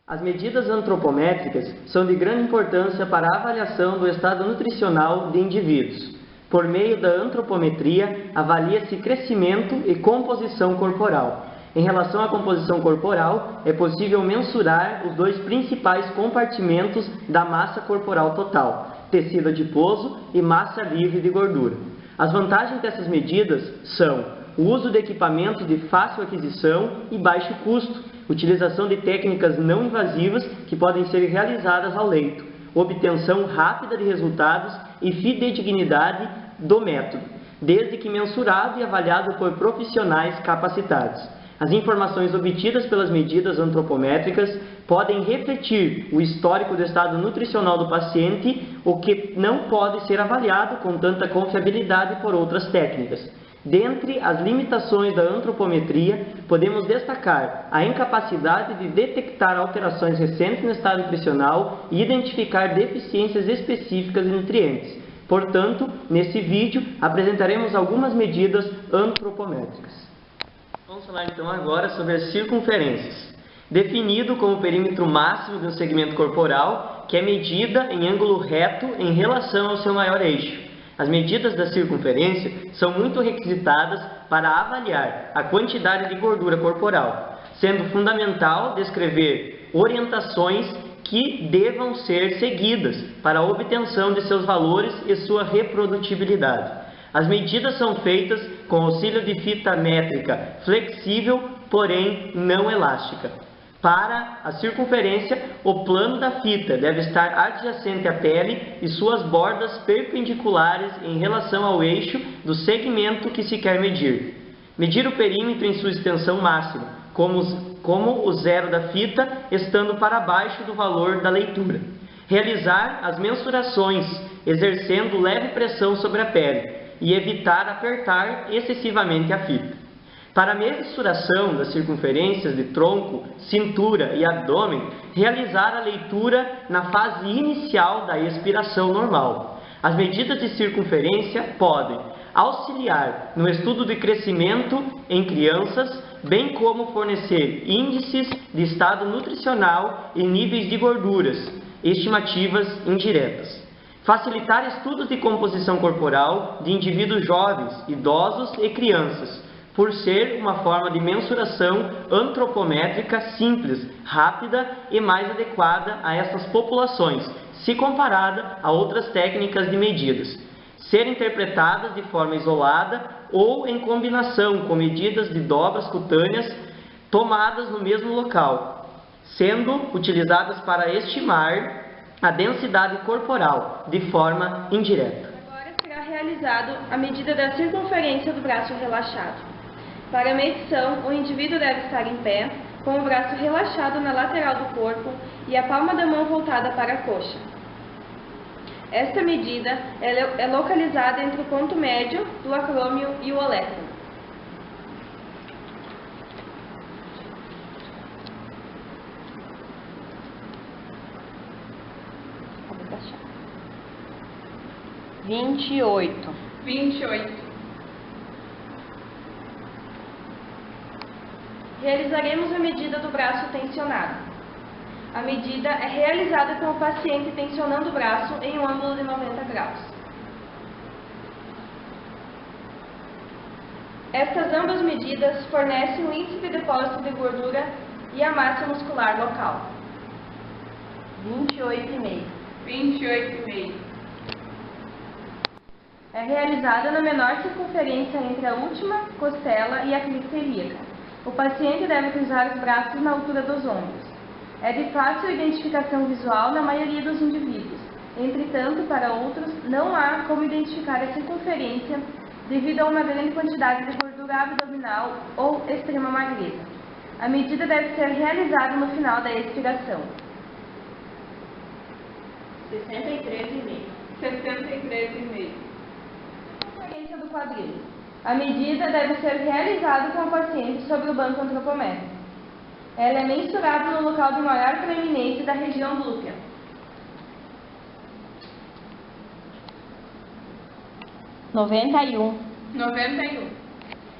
As medidas antropométricas são de grande importância para a avaliação do estado nutricional de indivíduos. Por meio da antropometria, avalia-se crescimento e composição corporal. Em relação à composição corporal, é possível mensurar os dois principais compartimentos da massa corporal total, tecido adiposo e massa livre de gordura. As vantagens dessas medidas são o uso de equipamentos de fácil aquisição e baixo custo, utilização de técnicas não invasivas que podem ser realizadas ao leito, obtenção rápida de resultados e fidedignidade do método, desde que mensurado e avaliado por profissionais capacitados. As informações obtidas pelas medidas antropométricas podem refletir o histórico do estado nutricional do paciente, o que não pode ser avaliado com tanta confiabilidade por outras técnicas. Dentre as limitações da antropometria, podemos destacar a incapacidade de detectar alterações recentes no estado nutricional e identificar deficiências específicas de nutrientes. Portanto, nesse vídeo, apresentaremos algumas medidas antropométricas. Vamos falar então agora sobre as circunferências. Definido como o perímetro máximo de um segmento corporal, que é medida em ângulo reto em relação ao seu maior eixo. As medidas da circunferência são muito requisitadas para avaliar a quantidade de gordura corporal, sendo fundamental descrever orientações que devam ser seguidas para a obtenção de seus valores e sua reprodutibilidade. As medidas são feitas com auxílio de fita métrica flexível, porém não elástica. Para a circunferência, o plano da fita deve estar adjacente à pele e suas bordas perpendiculares em relação ao eixo do segmento que se quer medir. Medir o perímetro em sua extensão máxima, como o zero da fita, estando para baixo do valor da leitura. Realizar as mensurações, exercendo leve pressão sobre a pele e evitar apertar excessivamente a fita. Para a mensuração das circunferências de tronco, cintura e abdômen, realizar a leitura na fase inicial da expiração normal. As medidas de circunferência podem auxiliar no estudo de crescimento em crianças, bem como fornecer índices de estado nutricional e níveis de gorduras, estimativas indiretas. Facilitar estudos de composição corporal de indivíduos jovens, idosos e crianças, por ser uma forma de mensuração antropométrica simples, rápida e mais adequada a essas populações, se comparada a outras técnicas de medidas. Ser interpretadas de forma isolada ou em combinação com medidas de dobras cutâneas tomadas no mesmo local, sendo utilizadas para estimar a densidade corporal de forma indireta. Agora será realizado a medida da circunferência do braço relaxado. Para a medição, o indivíduo deve estar em pé, com o braço relaxado na lateral do corpo e a palma da mão voltada para a coxa. Esta medida é localizada entre o ponto médio do acrômio e o olecro. Vamos baixar. 28. Realizaremos a medida do braço tensionado. A medida é realizada com o paciente tensionando o braço em um ângulo de 90 graus. Estas ambas medidas fornecem o índice de depósito de gordura e a massa muscular local. 28,5. É realizada na menor circunferência entre a última costela e a crista ilíaca. O paciente deve cruzar os braços na altura dos ombros. É de fácil identificação visual na maioria dos indivíduos. Entretanto, para outros, não há como identificar a circunferência devido a uma grande quantidade de gordura abdominal ou extrema magreza. A medida deve ser realizada no final da expiração. 63,5. Circunferência do quadril. A medida deve ser realizada com o paciente sobre o banco antropométrico. Ela é mensurada no local de maior proeminência da região glútea. 91.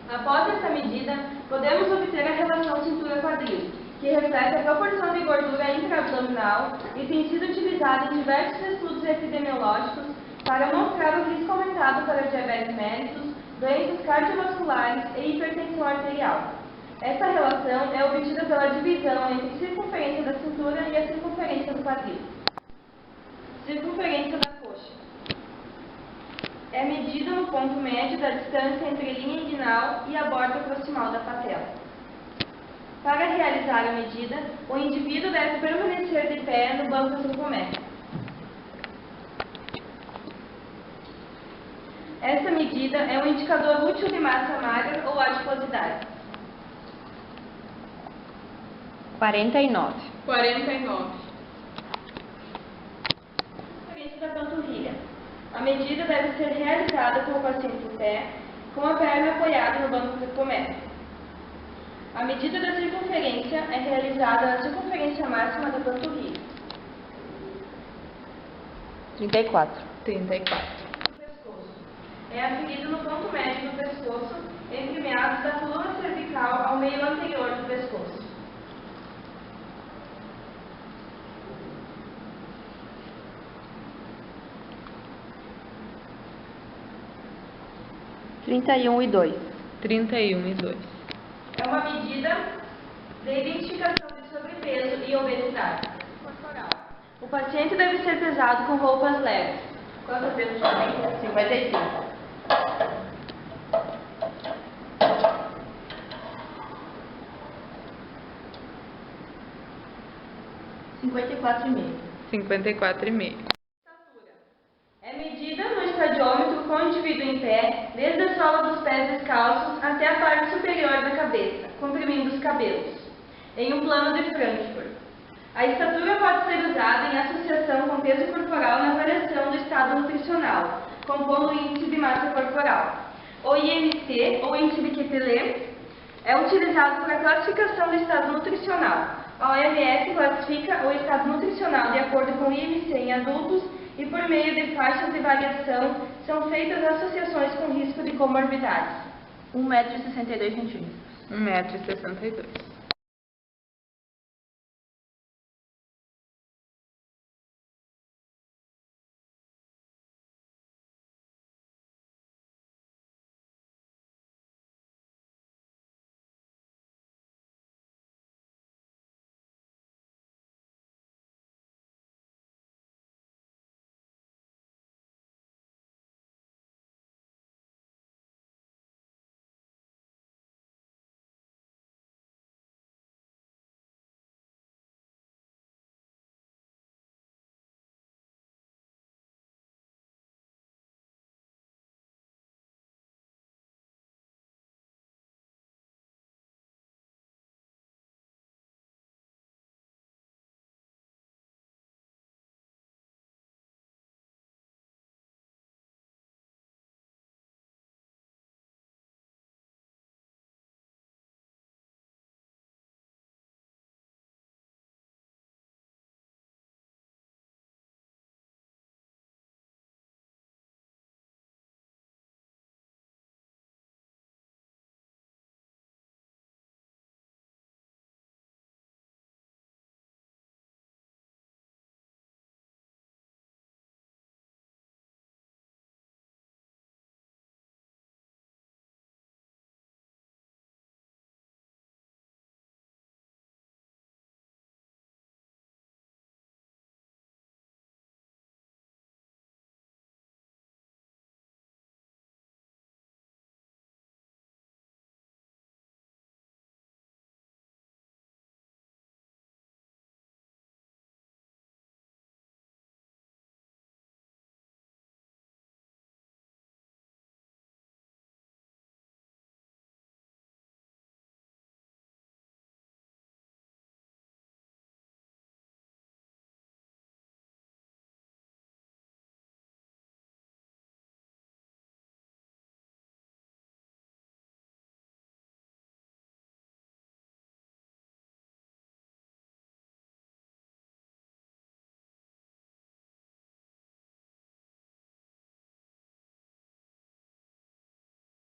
Após essa medida, podemos obter a relação cintura-quadril, que reflete a proporção de gordura intraabdominal e tem sido utilizada em diversos estudos epidemiológicos para mostrar o risco aumentado para diabetes mellitus, doenças cardiovasculares e hipertensão arterial. Essa relação é obtida pela divisão entre a circunferência da cintura e a circunferência do quadril. Circunferência da coxa. É medida no ponto médio da distância entre a linha inguinal e a borda proximal da patela. Para realizar a medida, o indivíduo deve permanecer de pé no banco circunmétrico. Essa medida é um indicador útil de massa magra ou adiposidade. 49. 49. Circunferência da panturrilha. A medida deve ser realizada com o paciente em pé, com a perna apoiada no banco circunmétrico. A medida da circunferência é realizada na circunferência máxima da panturrilha. 34. O pescoço. É aferido no ponto médio do pescoço, entre meados da coluna cervical ao meio anterior do pescoço. 31 e 2. 31 e 2. É uma medida de identificação de sobrepeso e obesidade corporal. O paciente deve ser pesado com roupas leves. Quanto é o peso de alguém? 55. e 54,5. É medida no estadiômetro com o indivíduo em pé, desde a sola dos pés descalços até a parte superior da cabeça, comprimindo os cabelos, em um plano de Frankfurt. A estatura pode ser usada em associação com o peso corporal na avaliação do estado nutricional, compondo o índice de massa corporal. O IMC, ou índice de Quetelet, é utilizado para a classificação do estado nutricional. A OMS classifica o estado nutricional de acordo com o IMC em adultos e, por meio de faixas de variação, são feitas associações com risco de comorbidades. 1,62 m. 1,62 m.